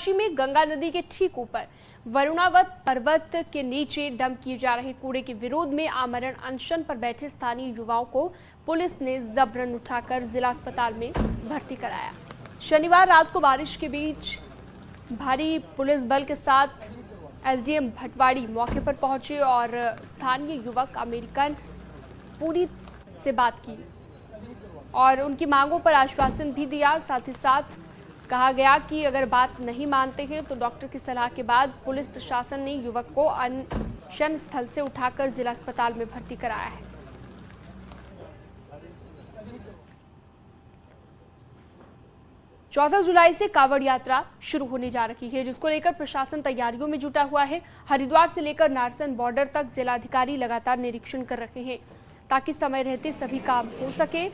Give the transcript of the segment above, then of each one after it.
उत्तरकाशी में गंगा नदी के ठीक ऊपर वरुणावत पर्वत के नीचे डंप किए जा रहे कूड़े के विरोध में आमरण अनशन पर बैठे स्थानीय युवाओं को पुलिस ने जबरन उठाकर जिला अस्पताल में भर्ती कराया। शनिवार रात को बारिश के बीच भारी पुलिस बल के साथ एसडीएम भटवाड़ी मौके पर पहुंचे और स्थानीय युवक अमेरिकन पुरी से बात की और उनकी मांगों पर आश्वासन भी दिया। साथ ही साथ कहा गया कि अगर बात नहीं मानते हैं तो डॉक्टर की सलाह के बाद पुलिस प्रशासन ने युवक को अनशन स्थल से उठाकर जिला अस्पताल में भर्ती कराया है। चौदह जुलाई से कांवड़ यात्रा शुरू होने जा रही है, जिसको लेकर प्रशासन तैयारियों में जुटा हुआ है। हरिद्वार से लेकर नारसन बॉर्डर तक जिलाधिकारी लगातार निरीक्षण कर रहे हैं ताकि समय रहते सभी काम हो सके।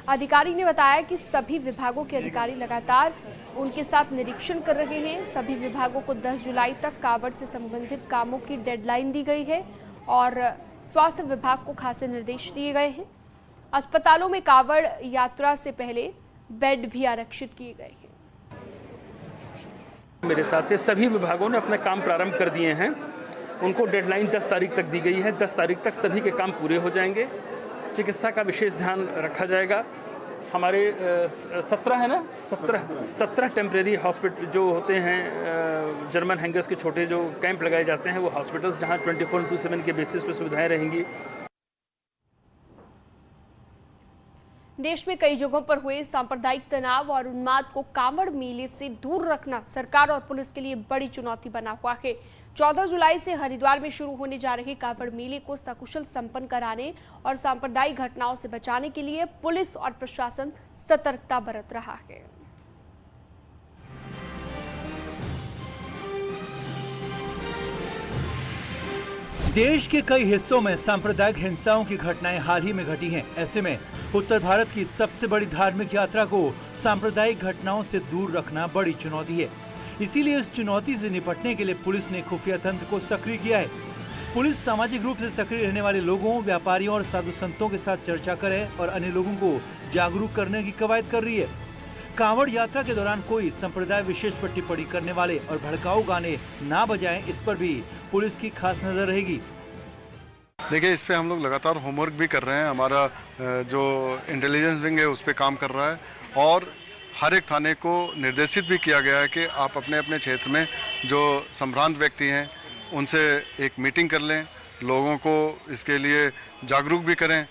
अधिकारी ने बताया कि सभी विभागों के अधिकारी लगातार उनके साथ निरीक्षण कर रहे हैं। सभी विभागों को 10 जुलाई तक कांवड़ से संबंधित कामों की डेडलाइन दी गई है और स्वास्थ्य विभाग को खासे निर्देश दिए गए हैं। अस्पतालों में कांवड़ यात्रा से पहले बेड भी आरक्षित किए गए हैं। मेरे साथ सभी विभागों ने अपने काम प्रारंभ कर दिए हैं। उनको डेडलाइन 10 तारीख तक दी गई है। 10 तारीख तक सभी के काम पूरे हो जाएंगे। चिकित्सा का विशेष ध्यान रखा जाएगा। हमारे 17 है ना 17 टेम्परेरी हॉस्पिटल जो होते हैं, जर्मन हैंगर्स के छोटे जो कैंप लगाए जाते हैं, वो हॉस्पिटल्स जहां 24/7 के बेसिस पे सुविधाएं रहेंगी। देश में कई जगहों पर हुए सांप्रदायिक तनाव और उन्माद को कांवड़ मेले से दूर रखना सरकार और पुलिस के लिए बड़ी चुनौती बना हुआ है। 14 जुलाई से हरिद्वार में शुरू होने जा रहे कांवड़ मेले को सकुशल संपन्न कराने और सांप्रदायिक घटनाओं से बचाने के लिए पुलिस और प्रशासन सतर्कता बरत रहा है। देश के कई हिस्सों में सांप्रदायिक हिंसाओं की घटनाएं हाल ही में घटी हैं। ऐसे में उत्तर भारत की सबसे बड़ी धार्मिक यात्रा को सांप्रदायिक घटनाओं से दूर रखना बड़ी चुनौती है। इसीलिए इस चुनौती से निपटने के लिए पुलिस ने खुफिया तंत्र को सक्रिय किया है। पुलिस सामाजिक रूप से सक्रिय रहने वाले लोगों, व्यापारियों और साधु संतों के साथ चर्चा करे और अन्य लोगों को जागरूक करने की कवायद कर रही है। कांवड़ यात्रा के दौरान कोई संप्रदाय विशेष पर टिप्पणी करने वाले और भड़काऊ गाने ना बजाएं, इस पर भी पुलिस की खास नजर रहेगी। देखिए, इस पे हम लोग लगातार होमवर्क भी कर रहे हैं। हमारा जो इंटेलिजेंस विंग है उस पे काम कर रहा है और हर एक थाने को निर्देशित भी किया गया है कि आप अपने अपने क्षेत्र में जो संभ्रांत व्यक्ति हैं उनसे एक मीटिंग कर लें, लोगों को इसके लिए जागरूक भी करें।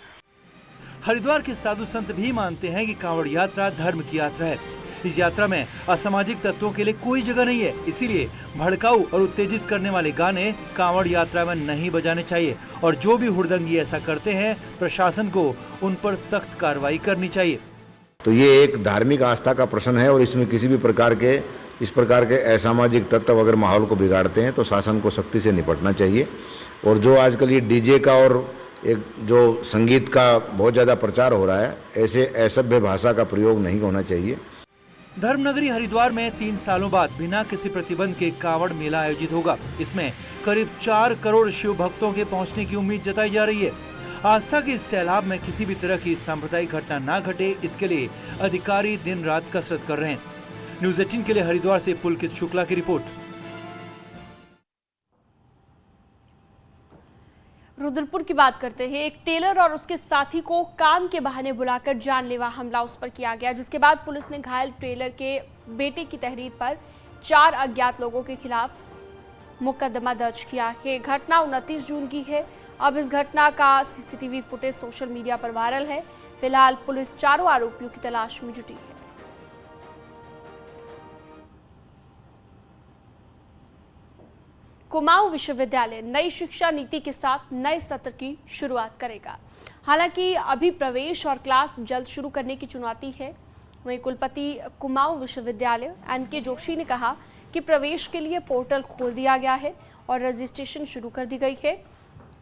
हरिद्वार के साधु संत भी मानते हैं कि कांवड़ यात्रा धर्म की यात्रा है। इस यात्रा में असामाजिक तत्वों के लिए कोई जगह नहीं है। इसीलिए भड़काऊ और उत्तेजित करने वाले गाने कांवड़ यात्रा में नहीं बजाने चाहिए और जो भी हुड़दंगी ऐसा करते हैं, प्रशासन को उन पर सख्त कार्रवाई करनी चाहिए। तो ये एक धार्मिक आस्था का प्रश्न है और इसमें किसी भी प्रकार के इस प्रकार के असामाजिक तत्व अगर माहौल को बिगाड़ते हैं तो शासन को सख्ती से निपटना चाहिए। और जो आजकल ये डीजे का और एक जो संगीत का बहुत ज़्यादा प्रचार हो रहा है, ऐसे असभ्य भाषा का प्रयोग नहीं होना चाहिए। धर्मनगरी हरिद्वार में 3 सालों बाद बिना किसी प्रतिबंध के कांवड़ मेला आयोजित होगा। इसमें करीब 4 करोड़ शिव भक्तों के पहुंचने की उम्मीद जताई जा रही है। आस्था के इस सैलाब में किसी भी तरह की सांप्रदायिक घटना ना घटे, इसके लिए अधिकारी दिन रात कसरत कर रहे हैं। न्यूज़ 18 के लिए हरिद्वार से पुलकित शुक्ला की रिपोर्ट। रुद्रपुर की बात करते हैं। एक टेलर और उसके साथी को काम के बहाने बुलाकर जानलेवा हमला उस पर किया गया, जिसके बाद पुलिस ने घायल टेलर के बेटे की तहरीर पर 4 अज्ञात लोगों के खिलाफ मुकदमा दर्ज किया है। घटना 29 जून की है। अब इस घटना का सीसीटीवी फुटेज सोशल मीडिया पर वायरल है। फिलहाल पुलिस चारों आरोपियों की तलाश में जुटी है। कुमाऊं विश्वविद्यालय नई शिक्षा नीति के साथ नए सत्र की शुरुआत करेगा। हालांकि अभी प्रवेश और क्लास जल्द शुरू करने की चुनौती है। वहीं कुलपति कुमाऊं विश्वविद्यालय एनके जोशी ने कहा कि प्रवेश के लिए पोर्टल खोल दिया गया है और रजिस्ट्रेशन शुरू कर दी गई है।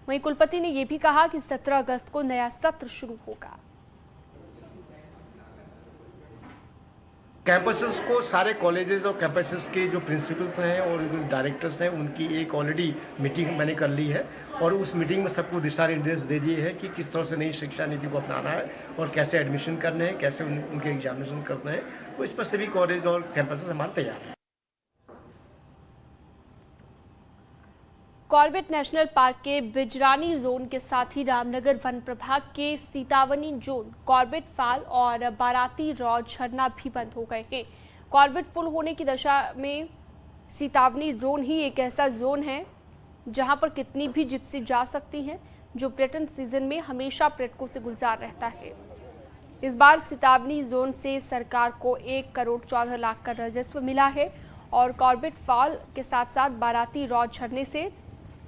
वहीं कुलपति ने यह भी कहा कि 17 अगस्त को नया सत्र शुरू होगा। कैंपसेस को सारे कॉलेजेस और कैंपसेस के जो प्रिंसिपल्स हैं और जो डायरेक्टर्स हैं उनकी एक ऑलरेडी मीटिंग मैंने कर ली है और उस मीटिंग में सबको दिशा निर्देश दे दिए हैं कि किस तरह से नई शिक्षा नीति को अपनाना है और कैसे एडमिशन करने हैं, कैसे उनके एग्जामिनेशन करना है। तो इस पर सभी कॉलेज और कैंपसेस हमारे तैयार हैं। कॉर्बेट नेशनल पार्क के बिजरानी जोन के साथ ही रामनगर वन प्रभाग के सीतावनी जोन, कॉर्बेट फाल और बाराती रॉ झरना भी बंद हो गए हैं। कॉर्बेट फुल होने की दशा में सीतावनी जोन ही एक ऐसा जोन है जहां पर कितनी भी जिप्सी जा सकती हैं, जो पर्यटन सीजन में हमेशा पर्यटकों से गुलजार रहता है। इस बार सीतावनी जोन से सरकार को 1 करोड़ 14 लाख का राजस्व मिला है और कॉर्बेट फॉल के साथ साथ बाराती रॉ झरने से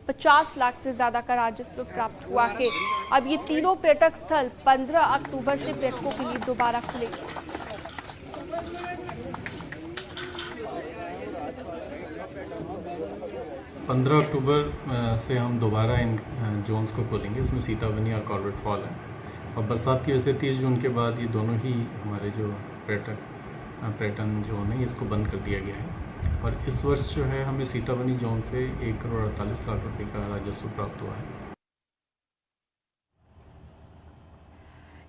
50 लाख से ज्यादा का राजस्व प्राप्त हुआ है। अब ये तीनों पर्यटक स्थल 15 अक्टूबर से पर्यटकों के लिए दोबारा खुलेंगे। 15 अक्टूबर से हम दोबारा इन जोन्स को खोलेंगे। इसमें सीतावनी और कॉर्बेट फॉल है और बरसात की वजह से 30 जून के बाद ये दोनों ही हमारे जो पर्यटन जोन है इसको बंद कर दिया गया है। और इस वर्ष जो है हमें सीतावनी जोन से 1 करोड़ 48 लाख रुपए का राजस्व प्राप्त हुआ है।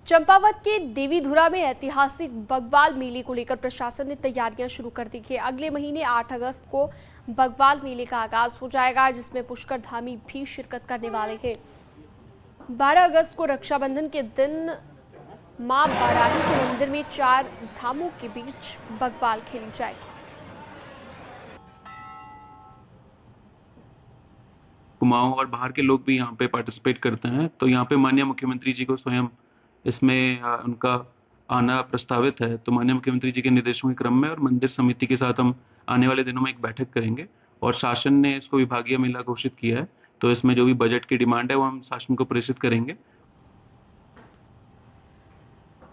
चंपावत के देवीधुरा में ऐतिहासिक बग्वाल मेले को लेकर प्रशासन ने तैयारियां शुरू कर दी है। अगले महीने 8 अगस्त को बग्वाल मेले का आगाज हो जाएगा, जिसमें पुष्कर धामी भी शिरकत करने वाले हैं। 12 अगस्त को रक्षाबंधन के दिन मां बाराही के मंदिर में 4 धामों के बीच बग्वाल खेली जाएगी। कुमाऊं और बाहर के लोग भी यहाँ पे पार्टिसिपेट करते हैं, तो यहाँ पे माननीय मुख्यमंत्री जी को स्वयं इसमें उनका आना प्रस्तावित है। तो माननीय मुख्यमंत्री जी के निर्देशों के क्रम में और मंदिर समिति के साथ हम आने वाले दिनों में एक बैठक करेंगे और शासन ने इसको विभागीय मेला घोषित किया है, तो इसमें जो भी बजट की डिमांड है वो हम शासन को प्रेषित करेंगे।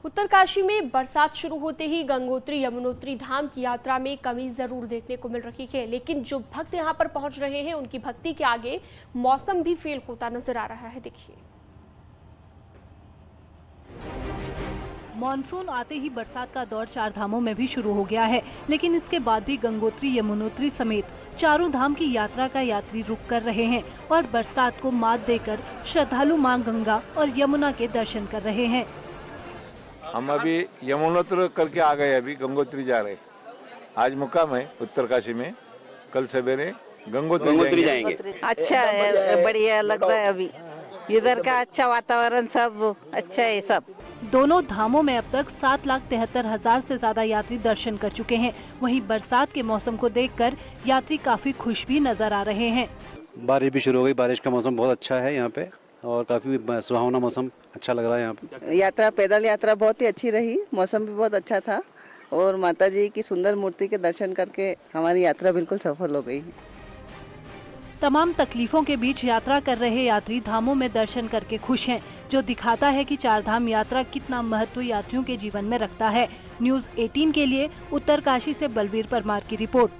उत्तरकाशी में बरसात शुरू होते ही गंगोत्री यमुनोत्री धाम की यात्रा में कमी जरूर देखने को मिल रही है, लेकिन जो भक्त यहां पर पहुंच रहे हैं उनकी भक्ति के आगे मौसम भी फेल होता नजर आ रहा है। देखिए, मॉनसून आते ही बरसात का दौर 4 धामों में भी शुरू हो गया है, लेकिन इसके बाद भी गंगोत्री यमुनोत्री समेत चारों धाम की यात्रा का यात्री रुक कर रहे हैं और बरसात को मात देकर श्रद्धालु मां गंगा और यमुना के दर्शन कर रहे हैं। हम अभी यमुनोत्री करके आ गए, अभी गंगोत्री जा रहे। आज मुकाम है उत्तरकाशी में, कल सवेरे गंगोत्री जाएंगे। अच्छा है, बढ़िया लग रहा है। अभी इधर का अच्छा वातावरण, सब अच्छा है। सब दोनों धामों में अब तक 7,73,000 से ज्यादा यात्री दर्शन कर चुके हैं। वहीं बरसात के मौसम को देखकर यात्री काफी खुश भी नजर आ रहे हैं। बारिश भी शुरू हो गई, बारिश का मौसम बहुत अच्छा है यहाँ पे और काफी सुहावना मौसम अच्छा लग रहा है यहाँ पे। यात्रा, पैदल यात्रा बहुत ही अच्छी रही, मौसम भी बहुत अच्छा था और माता जी की सुंदर मूर्ति के दर्शन करके हमारी यात्रा बिल्कुल सफल हो गई। तमाम तकलीफों के बीच यात्रा कर रहे यात्री धामों में दर्शन करके खुश हैं, जो दिखाता है कि 4 धाम यात्रा कितना महत्व यात्रियों के जीवन में रखता है। न्यूज़ 18 के लिए उत्तरकाशी से बलवीर परमार की रिपोर्ट।